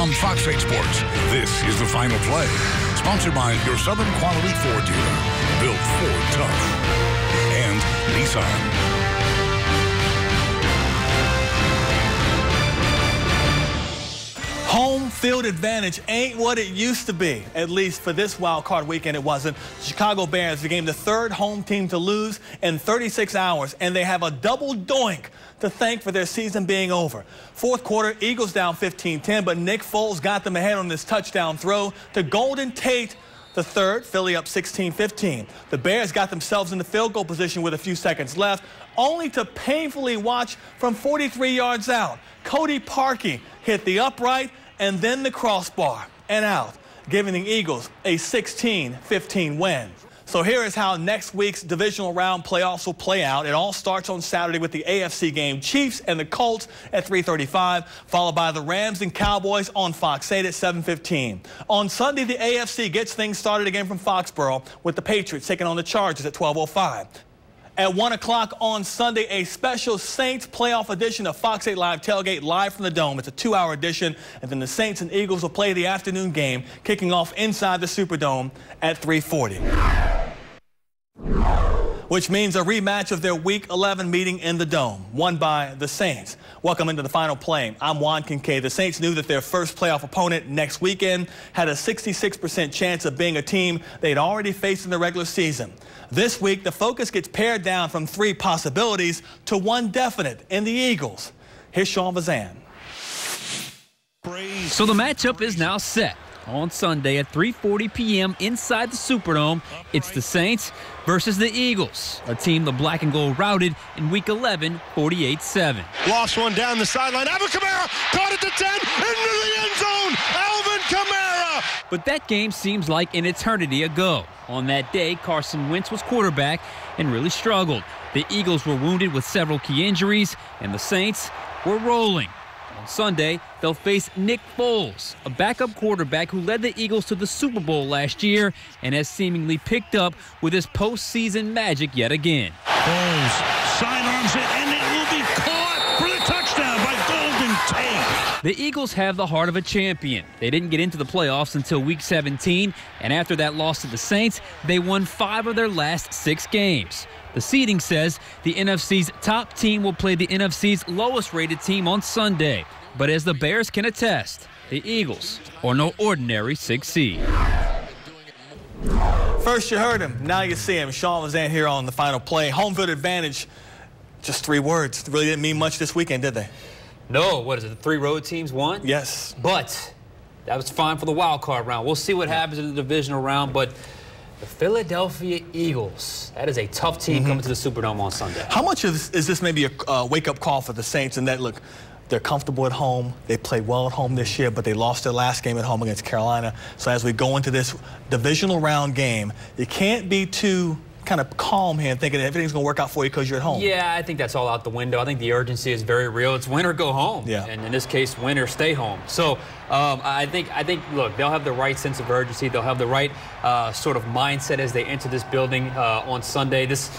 From Fox 8 Sports, this is the Final Play. Sponsored by your Southern Quality Ford dealer. Built Ford tough. And Nissan. Home field advantage ain't what it used to be. At least for this wild card weekend, it wasn't. The Chicago Bears became the third home team to lose in 36 hours, and they have a double doink to thank for their season being over. Fourth quarter, Eagles down 15-10, but Nick Foles got them ahead on this touchdown throw to Golden Tate the third. Philly up 16-15. The Bears got themselves into field goal position with a few seconds left, only to painfully watch from 43 yards out. Cody Parkey hit the upright and then the crossbar and out, giving the Eagles a 16-15 win. So here is how next week's divisional round playoffs will play out. It all starts on Saturday with the AFC game, Chiefs and the Colts at 3:35, followed by the Rams and Cowboys on Fox 8 at 7:15. On Sunday, the AFC gets things started again from Foxborough with the Patriots taking on the Chargers at 12:05. At 1 o'clock on Sunday, a special Saints playoff edition of Fox 8 Live Tailgate live from the Dome. It's a 2-hour edition, and then the Saints and Eagles will play the afternoon game, kicking off inside the Superdome at 3:40. Which means a rematch of their Week 11 meeting in the Dome, won by the Saints. Welcome into the Final Play. I'm Juan Kincaid. The Saints knew that their first playoff opponent next weekend had a 66% chance of being a team they'd already faced in the regular season. This week, the focus gets pared down from 3 possibilities to 1 definite in the Eagles. Here's Sean Vazan. So the matchup is now set. On Sunday at 3:40 p.m. inside the Superdome, it's the Saints versus the Eagles, a team the black and gold routed in Week 11, 48-7. Lost one down the sideline. Alvin Kamara caught it to 10 into the end zone. Alvin Kamara. But that game seems like an eternity ago. On that day, Carson Wentz was quarterback and really struggled. The Eagles were wounded with several key injuries, and the Saints were rolling. On Sunday, they'll face Nick Foles, a backup quarterback who led the Eagles to the Super Bowl last year and has seemingly picked up with his postseason magic yet again. Foles sidearms it, and it will be caught for the touchdown by Golden Tate. The Eagles have the heart of a champion. They didn't get into the playoffs until Week 17, and after that loss to the Saints, they won 5 of their last 6 games. The seeding says the NFC's top team will play the NFC's lowest-rated team on Sunday. But as the Bears can attest, the Eagles are no ordinary 6 seed. First you heard him, now you see him. Sean Vazan here on the Final Play. Home field advantage, just 3 words. Really didn't mean much this weekend, did they? No, what is it, the 3 road teams won? Yes. But that was fine for the wild card round. We'll see what happens in the divisional round, but the Philadelphia Eagles, that is a tough team coming to the Superdome on Sunday. How much is this maybe a wake-up call for the Saints in that, look, they're comfortable at home, they played well at home this year, but they lost their last game at home against Carolina. So as we go into this divisional round game, you can't be too kind of calm here and thinking that everything's going to work out for you because you're at home. Yeah, I think that's all out the window. I think the urgency is very real. It's win or go home. Yeah. And in this case, win or stay home. So I think, look, they'll have the right sense of urgency. They'll have the right sort of mindset as they enter this building on Sunday. This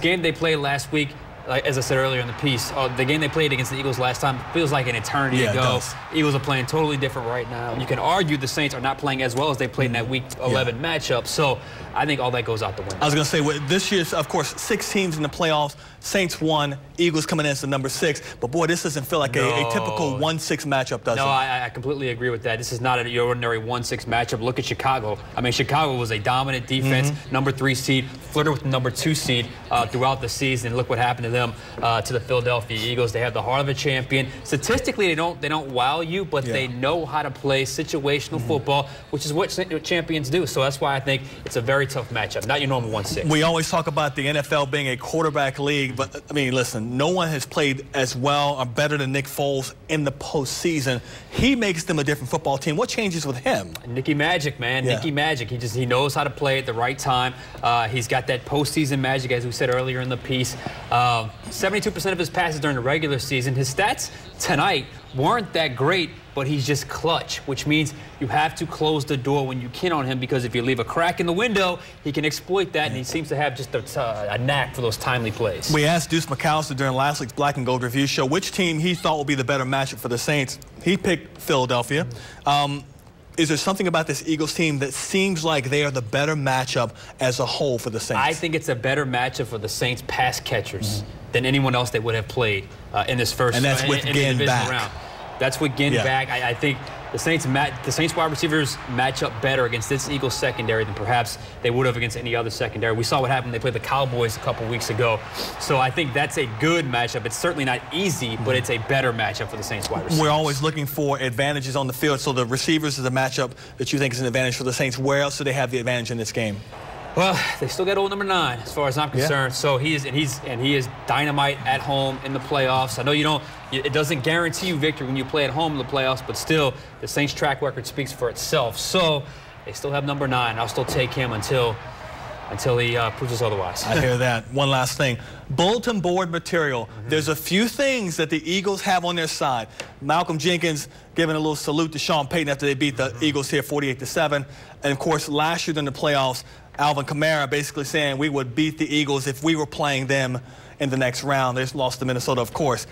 game they played last week, as I said earlier in the piece, the game they played against the Eagles last time feels like an eternity ago. Eagles are playing totally different right now. You can argue the Saints are not playing as well as they played in that Week 11 matchup. So I think all that goes out the window. I was going to say, with this year's, of course, 6 teams in the playoffs. Saints won, Eagles coming in as the number 6. But, boy, this doesn't feel like a typical 1-6 matchup, does it? No, I completely agree with that. This is not an ordinary 1-6 matchup. Look at Chicago. I mean, Chicago was a dominant defense, number 3 seed, flirted with the number 2 seed throughout the season. Look what happened to them, to the Philadelphia Eagles. They have the heart of a champion. Statistically, they don't wow you, but they know how to play situational football, which is what champions do. So that's why I think it's a very tough matchup, not your normal 1-6. We always talk about the NFL being a quarterback league, but, I mean, listen, no one has played as well or better than Nick Foles in the postseason. He makes them a different football team. What changes with him? Nicky Magic, man. Nicky Magic. He knows how to play at the right time. He's got got that postseason magic, as we said earlier in the piece. 72% of his passes during the regular season. His stats tonight weren't that great, but he's just clutch, which means you have to close the door when you can on him, because if you leave a crack in the window, he can exploit that, and he seems to have just a knack for those timely plays. We asked Deuce McAllister during last week's Black and Gold Review show which team he thought would be the better matchup for the Saints. He picked Philadelphia. Is there something about this Eagles team that seems like they are the better matchup as a whole for the Saints? I think it's a better matchup for the Saints pass catchers than anyone else they would have played in this first and that's with Ginn back. Round. That's with Ginn back. I think the Saints wide receivers match up better against this Eagles secondary than perhaps they would have against any other secondary. We saw what happened when they played the Cowboys a couple weeks ago. So I think that's a good matchup. It's certainly not easy, but it's a better matchup for the Saints wide receivers. We're always looking for advantages on the field. So the receivers is a matchup that you think is an advantage for the Saints. Where else do they have the advantage in this game? Well, they still got old number 9, as far as I'm concerned. So he is dynamite at home in the playoffs. I know it doesn't guarantee you victory when you play at home in the playoffs, but still, the Saints' track record speaks for itself. So they still have number 9. I'll still take him until he proves us otherwise. I hear that. One last thing. Bulletin board material. There's a few things that the Eagles have on their side. Malcolm Jenkins giving a little salute to Sean Payton after they beat the Eagles here 48-7. And, of course, last year in the playoffs, Alvin Kamara basically saying we would beat the Eagles if we were playing them in the next round. They lost to Minnesota, of course.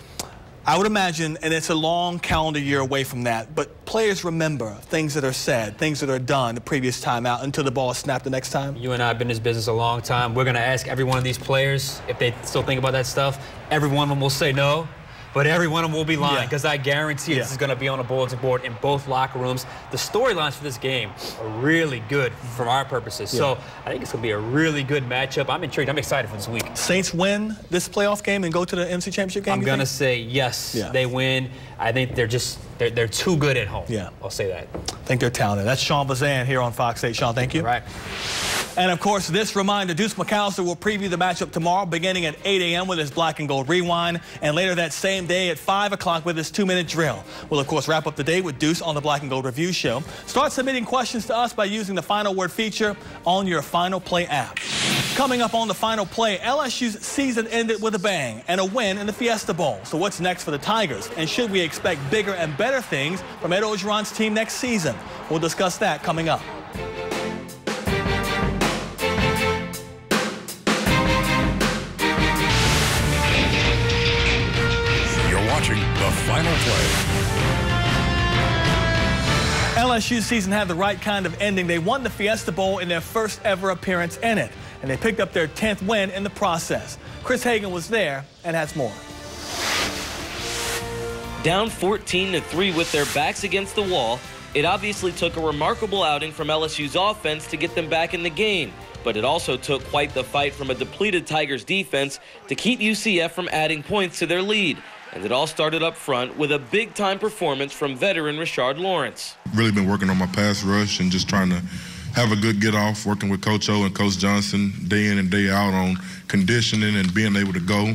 I would imagine, and it's a long calendar year away from that, but players remember things that are said, things that are done the previous time out until the ball is snapped the next time. You and I have been in this business a long time. We're going to ask every one of these players if they still think about that stuff. Every one of them will say no. But every one of them will be lying, because I guarantee this is going to be on a bulletin board in both locker rooms. The storylines for this game are really good from our purposes. So I think it's going to be a really good matchup. I'm intrigued. I'm excited for this week. Saints win this playoff game and go to the NFC Championship game? I'm going to say yes, they win. I think they're too good at home. I'll say that. I think they're talented. That's Sean Bazan here on Fox 8. Sean, thank you. All right. And, of course, this reminder, Deuce McAllister will preview the matchup tomorrow beginning at 8 a.m. with his Black and Gold Rewind, and later that same day at 5 o'clock with his 2-minute drill. We'll, of course, wrap up the day with Deuce on the Black and Gold Review Show. Start submitting questions to us by using the Final Word feature on your FinalPlay app. Coming up on the Final Play, LSU's season ended with a bang and a win in the Fiesta Bowl. So what's next for the Tigers? And should we expect bigger and better things from Ed Orgeron's team next season? We'll discuss that coming up. Watching the Final Play. LSU's season had the right kind of ending. They won the Fiesta Bowl in their first ever appearance in it, and they picked up their 10th win in the process. Chris Hagan was there and has more. Down 14-3 with their backs against the wall, it obviously took a remarkable outing from LSU's offense to get them back in the game. But it also took quite the fight from a depleted Tigers defense to keep UCF from adding points to their lead. And it all started up front with a big-time performance from veteran Rashard Lawrence. Really been working on my pass rush and just trying to have a good get-off, working with Coach O and Coach Johnson day in and day out on conditioning and being able to go.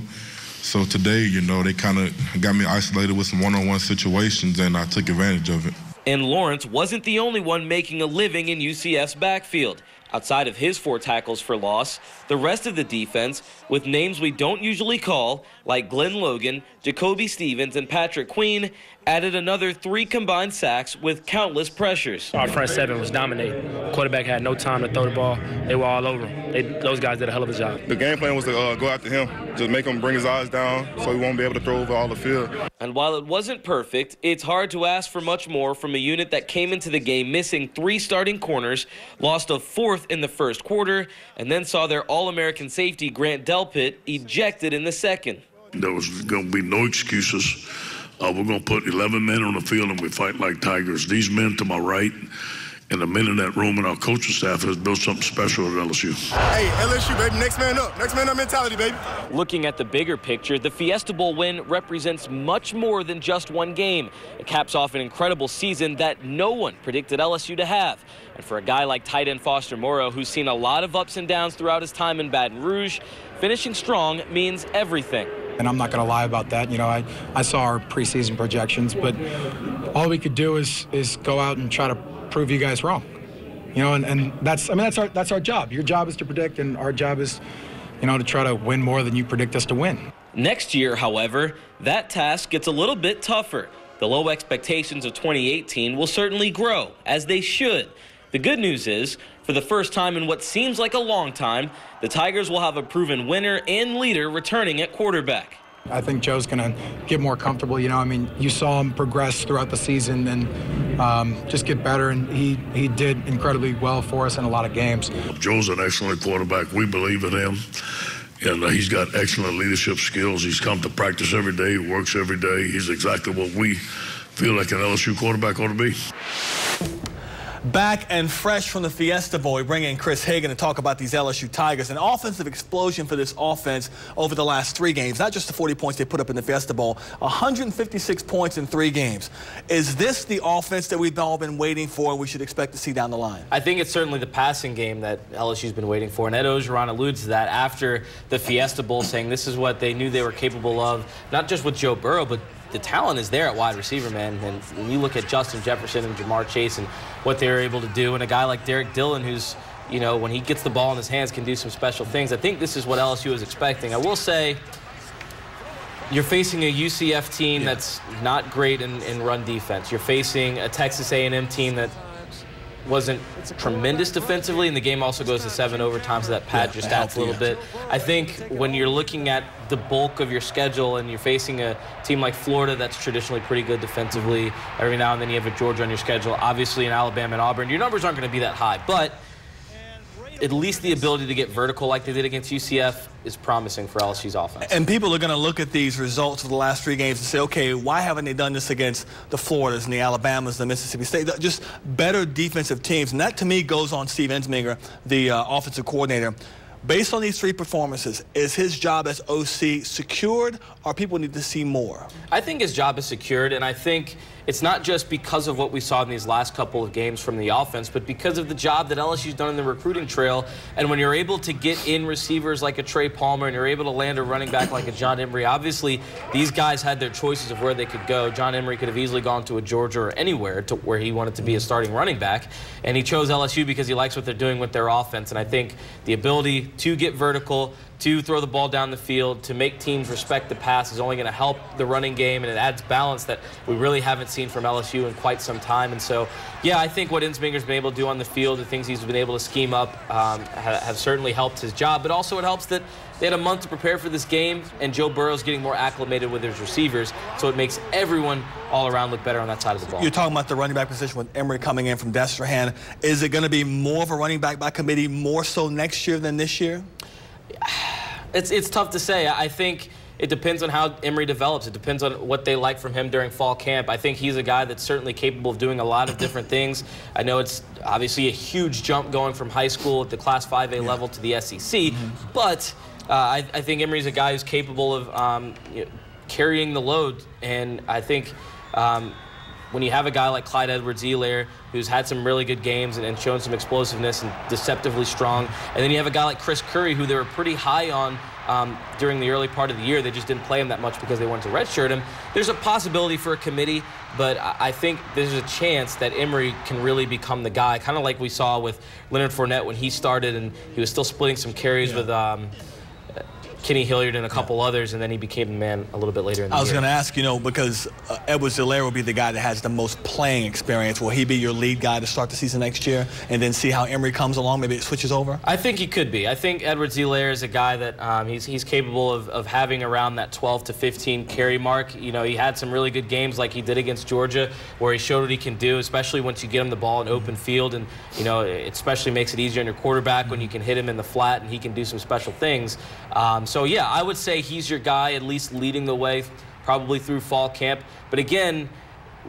So today, you know, they kind of got me isolated with some one-on-one situations, and I took advantage of it. And Lawrence wasn't the only one making a living in UCF's backfield. Outside of his 4 tackles for loss, the rest of the defense, with names we don't usually call, like Glenn Logan, Jacoby Stevens, and Patrick Queen, added another 3 combined sacks with countless pressures. Our front 7 was dominating. Quarterback had no time to throw the ball. They were all over him. Those guys did a hell of a job. The game plan was to go after him, just make him bring his eyes down so he won't be able to throw over all the field. And while it wasn't perfect, it's hard to ask for much more from a unit that came into the game missing 3 starting corners, lost a 4th in the first quarter, and then saw their All-American safety Grant Delpit ejected in the second. There was going to be no excuses. We're going to put 11 men on the field and we fight like Tigers. These men to my right and the men in that room and our coaching staff has built something special at LSU. Hey, LSU, baby, next man up. Next man up mentality, baby. Looking at the bigger picture, the Fiesta Bowl win represents much more than just one game. It caps off an incredible season that no one predicted LSU to have. And for a guy like tight end Foster Moreau, who's seen a lot of ups and downs throughout his time in Baton Rouge, finishing strong means everything. And I'm not going to lie about that. You know, I saw our preseason projections, but all we could do is go out and try to prove you guys wrong. You know, and that's our job. Your job is to predict, and our job is, you know, to try to win more than you predict us to win. Next year, however, that task gets a little bit tougher. The low expectations of 2018 will certainly grow, as they should. The good news is, for the first time in what seems like a long time, the Tigers will have a proven winner and leader returning at quarterback. I think Joe's going to get more comfortable. You know, I mean, you saw him progress throughout the season and just get better, and he did incredibly well for us in a lot of games. Joe's an excellent quarterback. We believe in him, and he's got excellent leadership skills. He's come to practice every day, works every day. He's exactly what we feel like an LSU quarterback ought to be. Back and fresh from the Fiesta Bowl, we bring in Chris Hagan to talk about these LSU Tigers. An offensive explosion for this offense over the last 3 games. Not just the 40 points they put up in the Fiesta Bowl, 156 points in 3 games. Is this the offense that we've all been waiting for and we should expect to see down the line? I think it's certainly the passing game that LSU's been waiting for. And Ed Orgeron alludes to that after the Fiesta Bowl, saying this is what they knew they were capable of, not just with Joe Burrow, but the talent is there at wide receiver, man. And when you look at Justin Jefferson and Jamar Chase and what they were able to do, and a guy like Derek Dillon, who's, you know, when he gets the ball in his hands, can do some special things. I think this is what LSU is expecting. I will say, you're facing a UCF team that's not great in run defense. You're facing a Texas A&M team that wasn't tremendous defensively, and the game also goes to 7 overtime, so that pads your stats a little bit. I think when you're looking at the bulk of your schedule and you're facing a team like Florida that's traditionally pretty good defensively, every now and then you have a Georgia on your schedule, obviously in Alabama and Auburn, your numbers aren't going to be that high, but at least the ability to get vertical like they did against UCF is promising for LSU's offense. And people are going to look at these results of the last 3 games and say, okay, why haven't they done this against the Floridas and the Alabamas, the Mississippi State? Just better defensive teams. And that, to me, goes on Steve Ensminger, the offensive coordinator. Based on these 3 performances, is his job as OC secured, or people need to see more? I think his job is secured, and I think it's not just because of what we saw in these last couple of games from the offense, but because of the job that LSU's done in the recruiting trail. And when you're able to get in receivers like a Trey Palmer and you're able to land a running back like a John Emery, obviously these guys had their choices of where they could go. John Emery could have easily gone to a Georgia or anywhere to where he wanted to be a starting running back, and he chose LSU because he likes what they're doing with their offense. And I think the ability to get vertical, to throw the ball down the field, to make teams respect the pass is only going to help the running game, and it adds balance that we really haven't seen from LSU in quite some time. And so, yeah, I think what Ensminger's been able to do on the field, the things he's been able to scheme up, have certainly helped his job. But also it helps that they had a month to prepare for this game, and Joe Burrow's getting more acclimated with his receivers, so it makes everyone all around look better on that side of the ball. You're talking about the running back position with Emery coming in from Destrehan. Is it going to be more of a running back by committee, more so next year than this year? It's tough to say. I think it depends on how Emery develops. It depends on what they like from him during fall camp. I think he's a guy that's certainly capable of doing a lot of different things. I know it's obviously a huge jump going from high school at the Class 5A level to the SEC, but I think Emery's a guy who's capable of carrying the load, and I think when you have a guy like Clyde Edwards-Helaire, who's had some really good games and shown some explosiveness and deceptively strong, and then you have a guy like Chris Curry, who they were pretty high on during the early part of the year. They just didn't play him that much because they wanted to redshirt him. There's a possibility for a committee, but I think there's a chance that Emery can really become the guy, kind of like we saw with Leonard Fournette when he started, and he was still splitting some carries with Kenny Hilliard and a couple others, and then he became the man a little bit later in the year. I was going to ask, you know, because Edwards-Helaire will be the guy that has the most playing experience. Will he be your lead guy to start the season next year and then see how Emery comes along? Maybe it switches over? I think he could be. I think Edwards-Helaire is a guy that he's capable of having around that 12 to 15 carry mark. You know, he had some really good games like he did against Georgia where he showed what he can do, especially once you get him the ball in open field. And, you know, it especially makes it easier on your quarterback when you can hit him in the flat and he can do some special things. So, yeah, I would say he's your guy, at least leading the way, probably through fall camp. But again,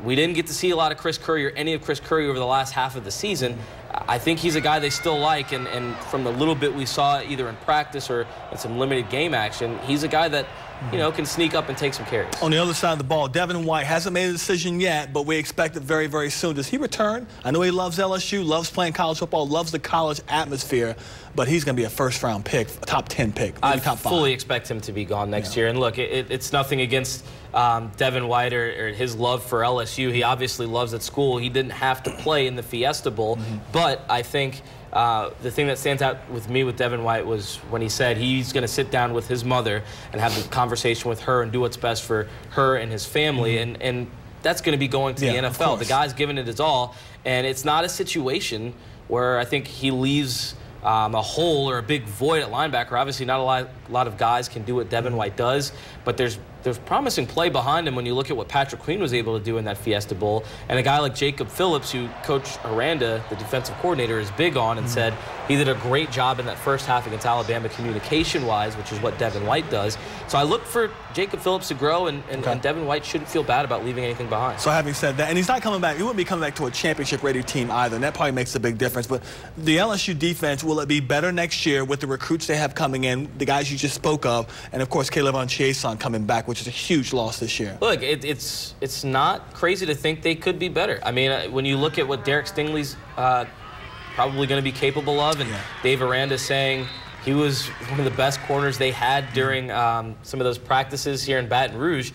we didn't get to see a lot of Chris Curry or any of Chris Curry over the last half of the season. I think he's a guy they still like, and from the little bit we saw either in practice or in some limited game action, he's a guy that you know, can sneak up and take some carries. On the other side of the ball, Devin White hasn't made a decision yet, but we expect it very, very soon. Does he return? I know he loves LSU, loves playing college football, loves the college atmosphere, but he's going to be a first-round pick, a top 10 pick, I top 5. fully expect him to be gone next year. And look, it's nothing against Devin White or his love for LSU. He obviously loves at school. He didn't have to play in the Fiesta Bowl, but I think the thing that stands out with me with Devin White was when he said he's going to sit down with his mother and have a conversation with her and do what's best for her and his family. And that's going to be going to the NFL. The guy's giving it his all, and it's not a situation where I think he leaves a hole or a big void at linebacker. Obviously, not a lot of guys can do what Devin White does, but there's promising play behind him when you look at what Patrick Queen was able to do in that Fiesta Bowl. And a guy like Jacob Phillips, who Coach Aranda, the defensive coordinator, is big on and said he did a great job in that first half against Alabama communication-wise, which is what Devin White does. So I look for Jacob Phillips to grow, and Devin White shouldn't feel bad about leaving anything behind. So having said that, and he's not coming back, he wouldn't be coming back to a championship-ready team either, and that probably makes a big difference. But the LSU defense, will it be better next year with the recruits they have coming in, the guys you just spoke of, and of course Caleb Chiason coming back, which is a huge loss this year? Look, it's not crazy to think they could be better. I mean, when you look at what Derek Stingley's probably going to be capable of, and Dave Aranda saying he was one of the best corners they had during some of those practices here in Baton Rouge.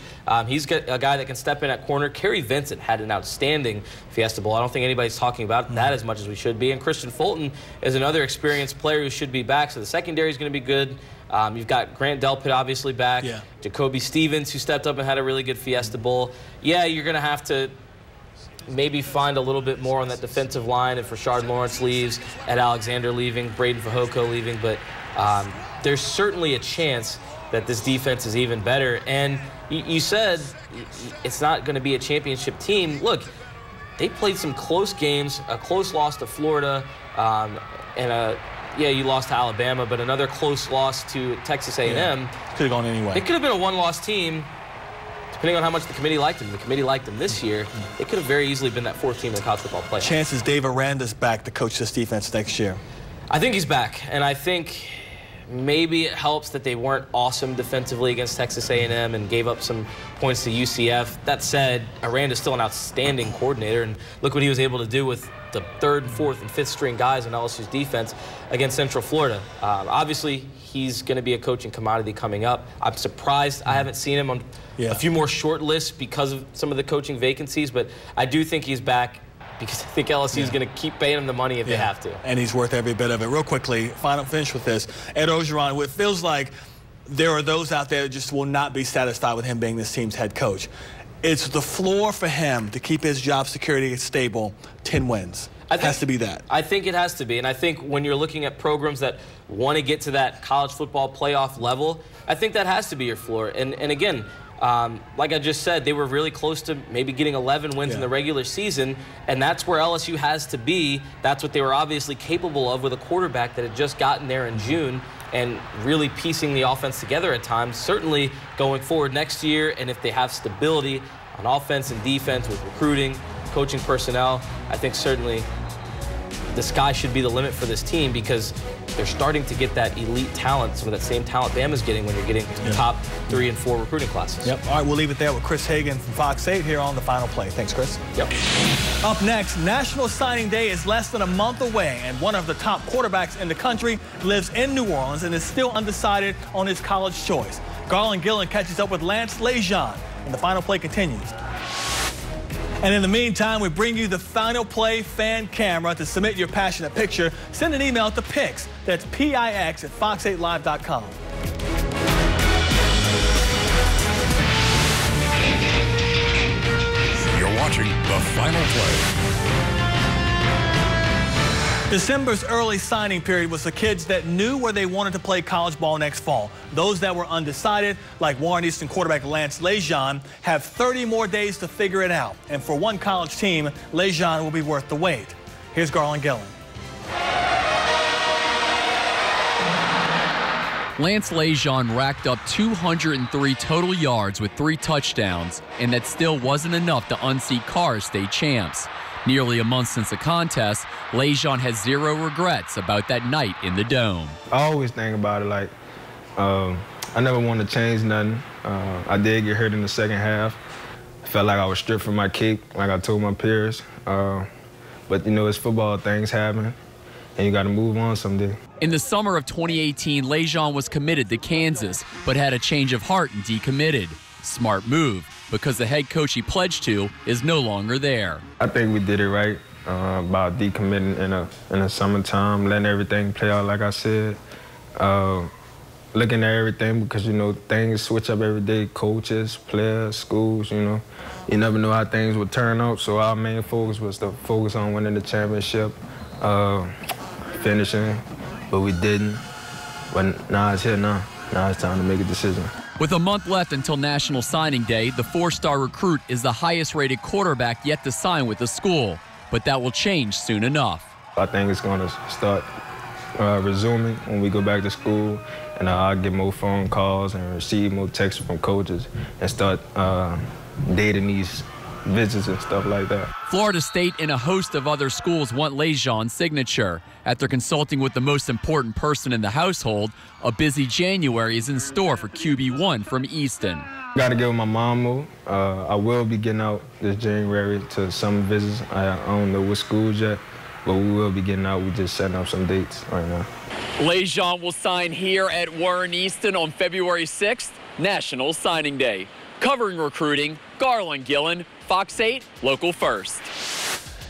He's got a guy that can step in at corner. Kerry Vincent had an outstanding Fiesta Bowl. I don't think anybody's talking about that as much as we should be. And Christian Fulton is another experienced player who should be back, so the secondary is going to be good. You've got Grant Delpit obviously back. Jacoby Stevens, who stepped up and had a really good Fiesta Bowl. Yeah, you're going to have to maybe find a little bit more on that defensive line if Rashard Lawrence leaves, Ed Alexander leaving, Braden Fajoko leaving, but there's certainly a chance that this defense is even better. And you said it's not going to be a championship team. Look, they played some close games, a close loss to Florida, and you lost to Alabama, but another close loss to Texas A&M. Could have gone anyway. It could have been a one-loss team, depending on how much the committee liked him. The committee liked him this year. It could have very easily been that fourth team in the college football playoff. Chances Dave Aranda's back to coach this defense next year? I think he's back, and I think maybe it helps that they weren't awesome defensively against Texas A&M and gave up some points to UCF. That said, Aranda's still an outstanding coordinator, and look what he was able to do with the third, fourth, and fifth string guys on LSU's defense against Central Florida. Obviously, he's going to be a coaching commodity coming up. I'm surprised I haven't seen him on a few more short lists because of some of the coaching vacancies, but I do think he's back because I think LSU is going to keep paying him the money if they have to. And he's worth every bit of it. Real quickly, finish with this. Ed Orgeron, it feels like there are those out there that just will not be satisfied with him being this team's head coach. It's the floor for him to keep his job security stable, 10 wins. It has to be that. I think it has to be. And I think when you're looking at programs that want to get to that college football playoff level, I think that has to be your floor. And again, like I just said, they were really close to maybe getting 11 wins in the regular season, and that's where LSU has to be. That's what they were obviously capable of with a quarterback that had just gotten there in June and really piecing the offense together at times. Certainly going forward next year, and if they have stability on offense and defense with recruiting, coaching personnel, I think certainly the sky should be the limit for this team because they're starting to get that elite talent, some of that same talent Bama's getting when you're getting top 3 and 4 recruiting classes. Yep. All right, we'll leave it there with Chris Hagan from Fox 8 here on The Final Play. Thanks, Chris. Yep. Up next, National Signing Day is less than a month away, and one of the top quarterbacks in the country lives in New Orleans and is still undecided on his college choice. Garland Gillen catches up with Lance Lejean, and The Final Play continues. And in the meantime, we bring you the Final Play fan camera. To submit your passionate picture, send an email to PIX. That's PIX at fox8live.com. You're watching The Final Play. December's early signing period was for kids that knew where they wanted to play college ball next fall. Those that were undecided, like Warren Easton quarterback Lance Lejean, have 30 more days to figure it out. And for one college team, Lejean will be worth the wait. Here's Garland Gillen. Lance Lejean racked up 203 total yards with 3 touchdowns, and that still wasn't enough to unseat Carr as state champs. Nearly a month since the contest, Lejean has 0 regrets about that night in the Dome. I always think about it like, I never wanted to change nothing. I did get hurt in the second half. I felt like I was stripped from my cape, like I told my peers. But, you know, it's football, things happen, and you got to move on someday. In the summer of 2018, Lejean was committed to Kansas, but had a change of heart and decommitted. Smart move, because the head coach he pledged to is no longer there. I think we did it right about decommitting in the summertime, letting everything play out like I said. Looking at everything because, you know, things switch up every day, coaches, players, schools, you know. You never know how things would turn out, so our main focus was to focus on winning the championship, finishing, but we didn't. But now it's here now. Now it's time to make a decision. With a month left until National Signing Day, the four-star recruit is the highest-rated quarterback yet to sign with the school, but that will change soon enough. I think it's going to start resuming when we go back to school, and I'll get more phone calls and receive more texts from coaches and start dating these visits and stuff like that. Florida State and a host of other schools want Lejean's signature. After consulting with the most important person in the household, a busy January is in store for QB1 from Easton. Got to get with my mom. I will be getting out this January to some visits. I don't know what schools yet, but we will be getting out. We just setting up some dates right now. Lejean will sign here at Warren Easton on February 6th, National Signing Day. Covering recruiting, Garland Gillen, Fox 8, Local First.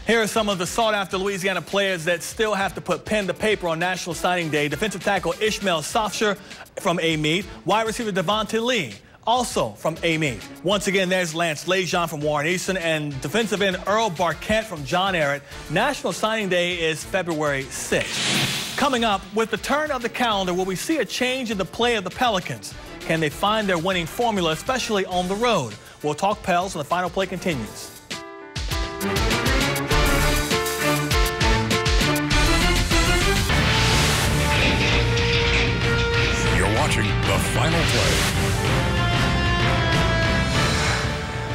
Here are some of the sought-after Louisiana players that still have to put pen to paper on National Signing Day. Defensive tackle Ishmael Sofsher from A-Mead. Wide receiver Devontae Lee, also from A-Mead. Once again, there's Lance Lejean from Warren Easton and defensive end Earl Barquette from John Ehret. National Signing Day is February 6th. Coming up, with the turn of the calendar, will we see a change in the play of the Pelicans? Can they find their winning formula, especially on the road? We'll talk Pels when the final play continues. You're watching the final play.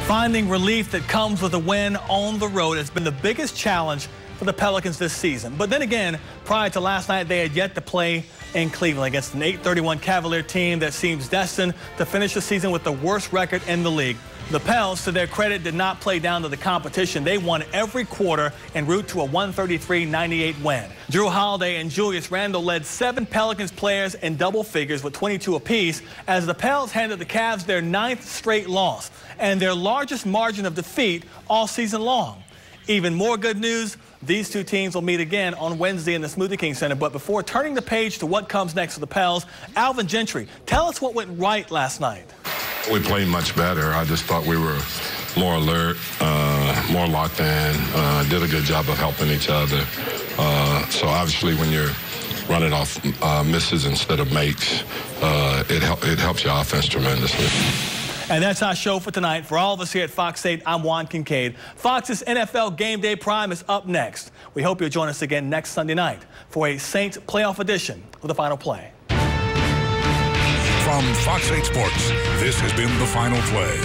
Finding relief that comes with a win on the road has been the biggest challenge for the Pelicans this season. But then again, prior to last night, they had yet to play in Cleveland against an 8-31 Cavalier team that seems destined to finish the season with the worst record in the league. The Pels, to their credit, did not play down to the competition. They won every quarter en route to a 133-98 win. Drew Holiday and Julius Randle led 7 Pelicans players in double figures with 22 apiece as the Pels handed the Cavs their 9th straight loss and their largest margin of defeat all season long. Even more good news, these two teams will meet again on Wednesday in the Smoothie King Center. But before turning the page to what comes next for the Pels, Alvin Gentry, tell us what went right last night. We played much better. I just thought we were more alert, more locked in, did a good job of helping each other. So obviously when you're running off misses instead of makes, it helps your offense tremendously. And that's our show for tonight. For all of us here at Fox 8, I'm Juan Kincaid. Fox's NFL Game Day Prime is up next. We hope you'll join us again next Sunday night for a Saints playoff edition of the Final Play. From Fox 8 Sports, this has been the Final Play.